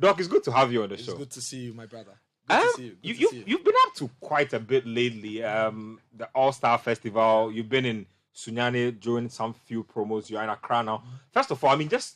Doc, it's good to have you on the show. It's good to see you, my brother. Good to see you. You've been up to quite a bit lately. The All Star Festival. You've been in Sunyani during some few promos. You're in Accra now. First of all, I mean, just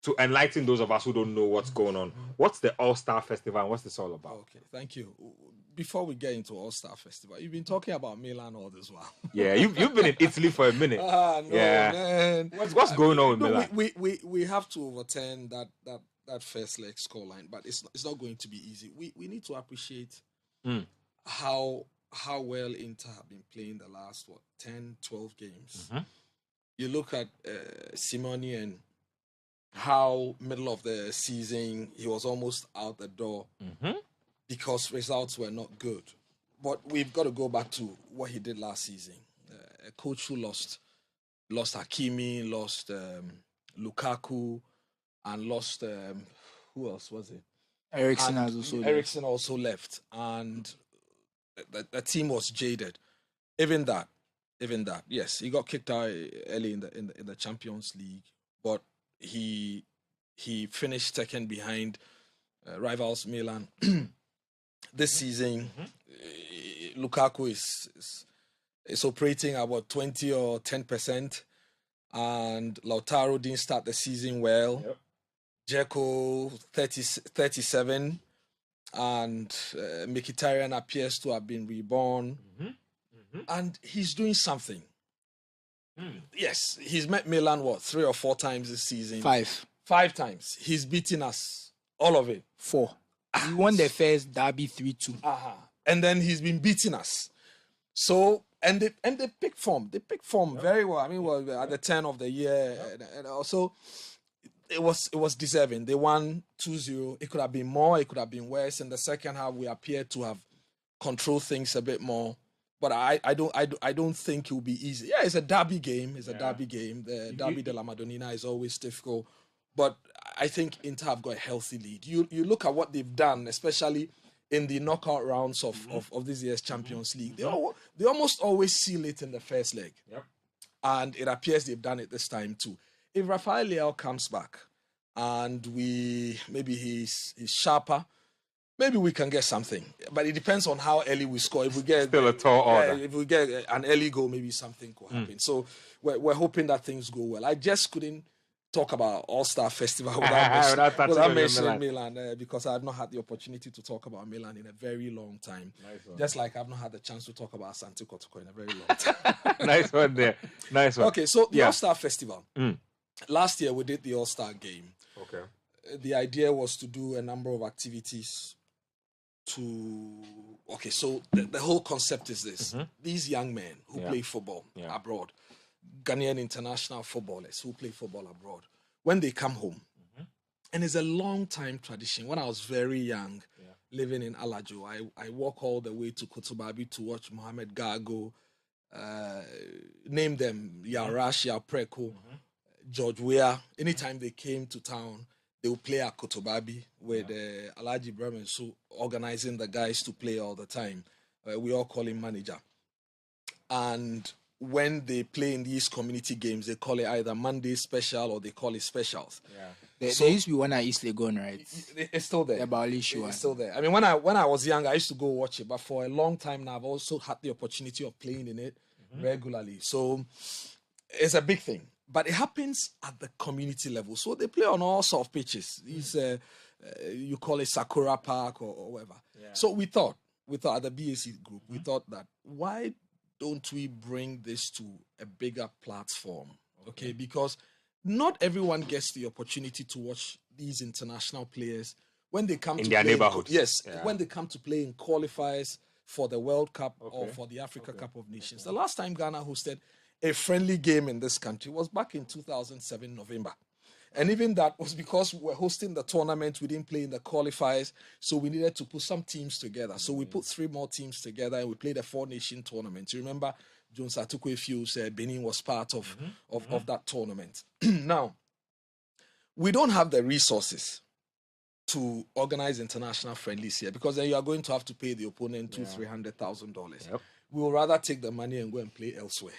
to enlighten those of us who don't know what's going on, what's the All Star Festival and what's this all about? Okay, thank you. Before we get into All Star Festival, you've been talking about Milan all this while. Yeah, you've been in Italy for a minute. No, yeah, man. What's going on with Milan? We have to overturn that first leg scoreline, but it's not going to be easy. We need to appreciate how well Inter have been playing the last 10, 12 games. You look at Simone and how middle of the season he was almost out the door because results were not good. But we've got to go back to what he did last season. A coach who lost Hakimi, lost Lukaku, and lost who else was it? Eriksen also left, and the team was jaded. Even that, yes, he got kicked out early in the Champions League, but he finished second behind rivals Milan. This season, Lukaku is operating about 20 or 10%, and Lautaro didn't start the season well. Yep. Dzeko 37, and Mkhitaryan appears to have been reborn, and he's doing something. Yes, he's met Milan 3 or 4 times this season. 5 times. He's beaten us, all of it. 4. He won the first derby 3-2. And then he's been beating us. So and they pick form. They pick form very well. I mean, at the turn of the year, and also it was deserving. They won 2-0. It could have been more. It could have been worse. In the second half, we appeared to have controlled things a bit more. But I don't think it will be easy. Yeah, it's a derby game. It's a derby game. The Derby della Madonnina is always difficult. But I think Inter have got a healthy lead. You look at what they've done, especially in the knockout rounds of this year's Champions League. They almost always seal it in the first leg. Yep. And it appears they've done it this time too. If Rafael Leao comes back and maybe he's sharper, maybe we can get something. But it depends on how early we score. If we get still a tall order. If we get an early goal, maybe something could happen. So we're hoping that things go well. I just couldn't talk about All Star Festival without mentioning Milan because I've not had the opportunity to talk about Milan in a very long time. Nice. Just like I've not had the chance to talk about Santi Kotoko in a very long time. Nice one there. Nice one. Okay, so the All Star Festival. Last year we did the All Star game. Okay. The idea was to do a number of activities so the whole concept is this. These young men who play football abroad, Ghanaian international footballers who play football abroad, when they come home, and it's a long time tradition. When I was very young, living in Alajo, I walk all the way to Kotobabi to watch Mohamed Gago, name them, Yarash, Yapreko, George Weah. Anytime they came to town, they would play at Kotobabi with Alhaji Bremen, so organizing the guys to play all the time. We all call him manager. And when they play in these community games, they call it either Monday special or they call it specials. There used to be one at East Legon, right? It's still there. It's still there. I mean, when I was young, I used to go watch it, but for a long time now, I've also had the opportunity of playing in it regularly. So it's a big thing. But it happens at the community level. So they play on all sorts of pitches. These, you call it Sakura Park or whatever. Yeah. So we thought at the BAC group, we thought that why don't we bring this to a bigger platform? Okay, because not everyone gets the opportunity to watch these international players when they come in to their play neighborhood. When they come to play in qualifiers for the World Cup or for the Africa Cup of Nations. The last time Ghana hosted a friendly game in this country was back in 2007 November. And even that was because we were hosting the tournament. We didn't play in the qualifiers, so we needed to put some teams together. So we put 3 more teams together and we played a 4-nation tournament. You remember Jones Atukwe Benin was part of that tournament. Now, we don't have the resources to organize international friendlies here because then you are going to have to pay the opponent $200,000-$300,000. Yep. We will rather take the money and go and play elsewhere.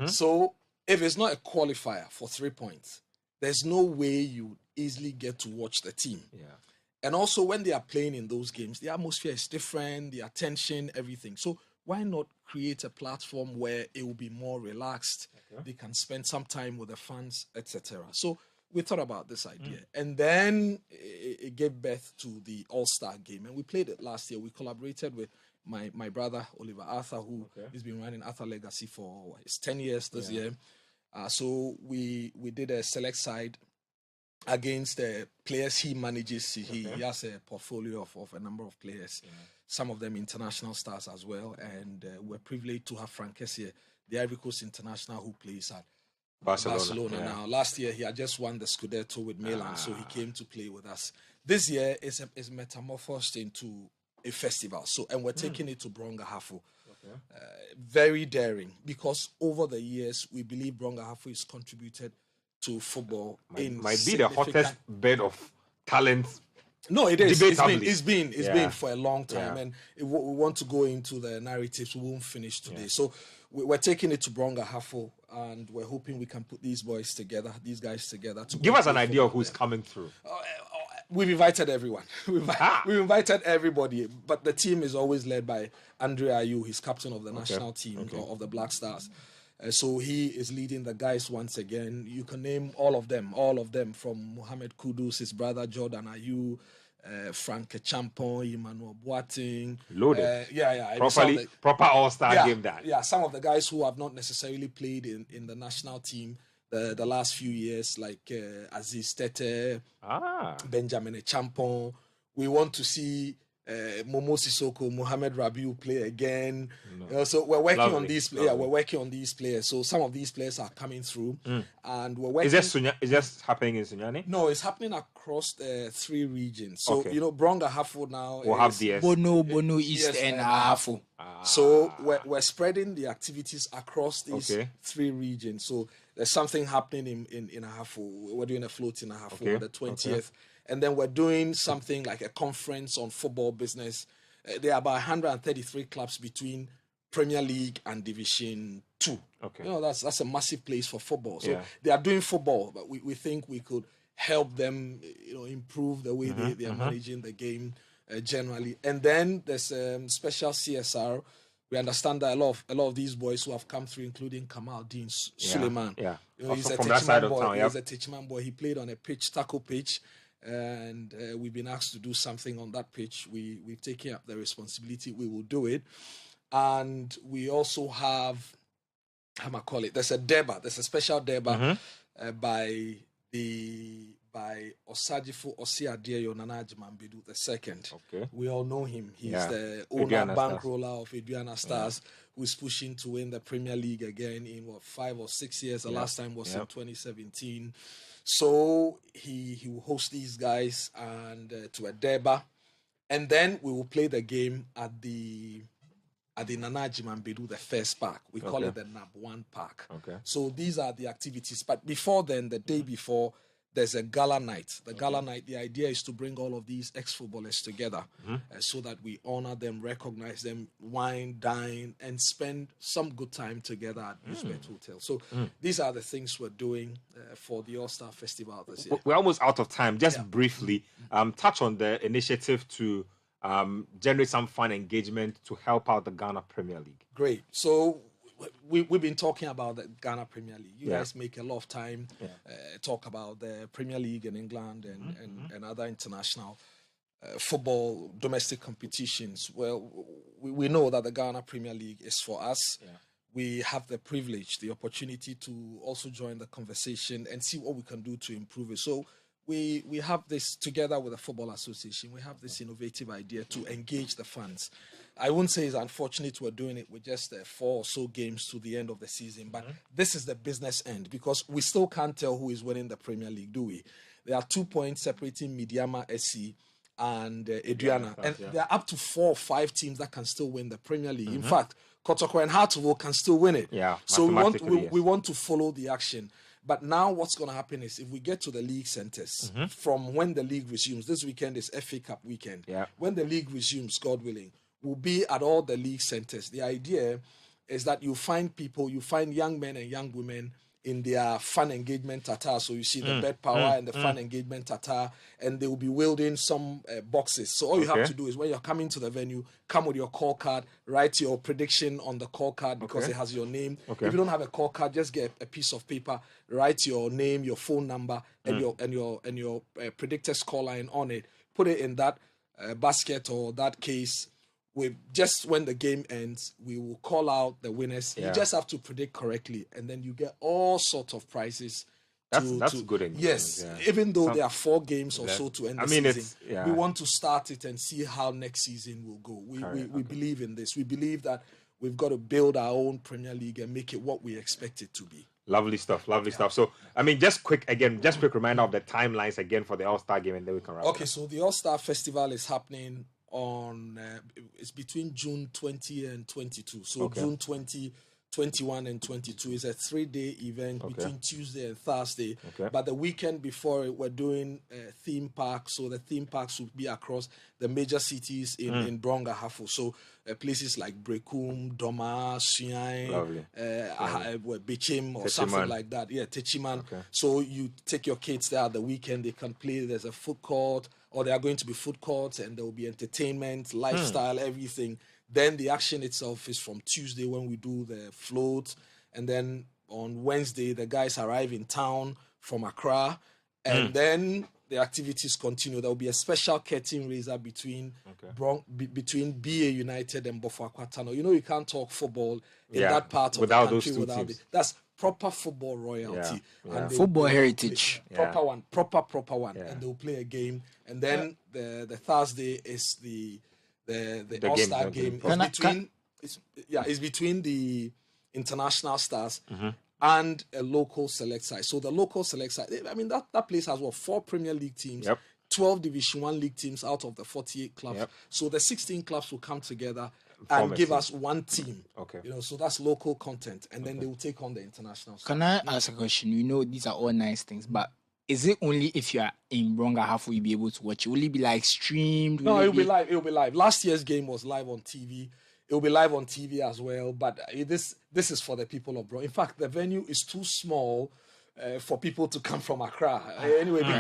So if it's not a qualifier for 3 points, there's no way you easily get to watch the team. Yeah. And also, when they are playing in those games, the atmosphere is different, the attention, everything. So why not create a platform where it will be more relaxed? Okay. They can spend some time with the fans, etc. So we thought about this idea, and then it gave birth to the All Star game, and we played it last year. We collaborated with my brother Oliver Arthur, who has been running Arthur Legacy for it's 10 years this year. So we did a select side against the players he manages. He has a portfolio of a number of players, some of them international stars as well. And we're privileged to have Frank Kessié, the Ivory Coast international, who plays at Barcelona. Now, last year he had just won the Scudetto with Milan, so he came to play with us. This year is metamorphosed into a festival. So, and we're taking it to Brongahafo. Very daring, because over the years we believe Brongahafo has contributed to football might be the hottest bed of talent. No, it is. It's been for a long time, and we want to go into the narratives. We won't finish today, so we're taking it to Brongahafo, and we're hoping we can put these guys together. To give us an idea of who's coming through. We've invited everyone. We've invited everybody, but the team is always led by Andre Ayew. He's captain of the national team of the Black Stars. So he is leading the guys once again. You can name all of them from Mohamed Kudus, his brother Jordan Ayew, Frank Champon, Emmanuel Boateng. Loaded. Proper all-star game that. Yeah, some of the guys who have not necessarily played in the national team the last few years, like Aziz Tete, Benjamin Champon. We want to see Momo Sissoko, Mohamed Rabiu play again. So we're working on these players. We're working on these players. So some of these players are coming through, and we're working. Is this happening in Sunyani? No, it's happening across the 3 regions. So Brongahafo now we'll have DS. Bono East and Ahafo. So we're spreading the activities across these 3 regions. So there's something happening in Ahafo. We're doing a float in Ahafo on the 20th. And then we're doing something like a conference on football business. There are about 133 clubs between Premier League and Division 2. That's a massive place for football. So they are doing football, but we think we could help them improve the way they are managing the game generally. And then there's special CSR. We understand that a lot of these boys who have come through, including Kamal Dean Suleiman. He's a Techiman boy. He played on a pitch, tackle pitch. And we've been asked to do something on that pitch. We've taken up the responsibility. We will do it. And we also have, there's a Deba. There's a special Deba by Osajifo Osiadeyo Nanajiman II. We all know him. He's the owner, bankroller of Aduana Stars, who's pushing to win the Premier League again in 5 or 6 years. The last time was in 2017. So he will host these guys and to a Deba, and then we will play the game at the Nanajiman Bedu, the first park. We call it the NAB1 Park. So these are the activities. But before then, the day before, there's a gala night. The gala night, the idea is to bring all of these ex-footballers together so that we honor them, recognize them, wine, dine, and spend some good time together at Roosevelt Hotel. So these are the things we're doing for the All Star Festival this year. We're almost out of time. Just briefly, touch on the initiative to generate some fun engagement to help out the Ghana Premier League. Great. So we've been talking about the Ghana Premier League. You guys make a lot of time talk about the Premier League in England and other international football domestic competitions. Well, we know that the Ghana Premier League is for us. We have the privilege, the opportunity to also join the conversation and see what we can do to improve it. So we have this together with the Football Association. We have this innovative idea to engage the fans. I wouldn't say it's unfortunate we're doing it with just 4 or so games to the end of the season, but this is the business end, because we still can't tell who is winning the Premier League, do we? There are 2 points separating Midiama SC and Aduana, and there are up to 4 or 5 teams that can still win the Premier League. In fact, Kotoko and Hartlepool can still win it. So we want to follow the action. But now what's going to happen is if we get to the league centres, from when the league resumes, this weekend is FA Cup weekend. When the league resumes, God willing, we'll be at all the league centres. The idea is that you find young men and young women in their fan engagement tata. So you see the bed power and the fan engagement tata, and they will be wielding some boxes. So all you have to do is when you're coming to the venue, come with your call card, write your prediction on the call card because it has your name. If you don't have a call card, just get a piece of paper, write your name, your phone number, and your predicted scoreline on it. Put it in that basket or that case. Just when the game ends, we will call out the winners. You just have to predict correctly, and then you get all sorts of prizes. That's good. Yes, even though there are 4 games or so to end the season, we want to start it and see how next season will go. We believe in this. We believe that we've got to build our own Premier League and make it what we expect it to be. Lovely stuff. So, just quick reminder of the timelines again for the All-Star game, and then we can wrap Okay, so the All-Star Festival is happening on it's between June 20 and 22. So June 20, 21 and 22 is a 3-day event between Tuesday and Thursday. But the weekend before it, we're doing a theme park. So the theme parks will be across the major cities in Bronga Hafo. So places like Brekum, Doma, Suyan, Bichim or something like that. Yeah, Techiman. So you take your kids there at the weekend. They can play. There's a food court, or there are going to be food courts, and there will be entertainment, lifestyle, everything. Then the action itself is from Tuesday when we do the float. And then on Wednesday, the guys arrive in town from Accra. And then the activities continue. There will be a special curtain raiser between BA United and Bofo Akwatano. You can't talk football in that part of the country without it. That's proper football royalty. And football heritage. Proper one. And they'll play a game. And then the Thursday is the All-Star game. It's between the international stars and a local select side. So the local select side, that place has 4 Premier League teams, 12 Division 1 league teams out of the 48 clubs. So the 16 clubs will come together and give us one team. So that's local content, and then they will take on the international stars. Can I ask a question? These are all nice things, but is it only if you are in Bronga half will you be able to watch it? Will it be like streamed? No, it'll be live. It'll be live. Last year's game was live on TV. It'll be live on TV as well. But this is for the people of Bronga. In fact, the venue is too small for people to come from Accra.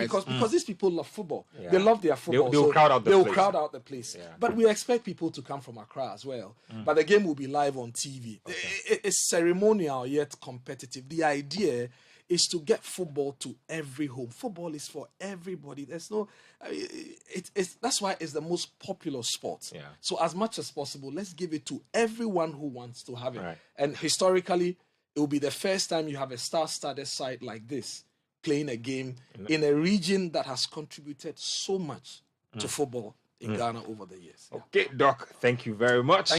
Because these people love football. They love their football. They'll crowd out the place. But we expect people to come from Accra as well. But the game will be live on TV. It's ceremonial yet competitive. The idea is to get football to every home. Football is for everybody. There's no, that's why it's the most popular sport. So as much as possible, let's give it to everyone who wants to have it. And historically, it will be the first time you have a star-studded side like this playing a game in a region that has contributed so much to football in Ghana over the years. Okay, Doc, thank you very much.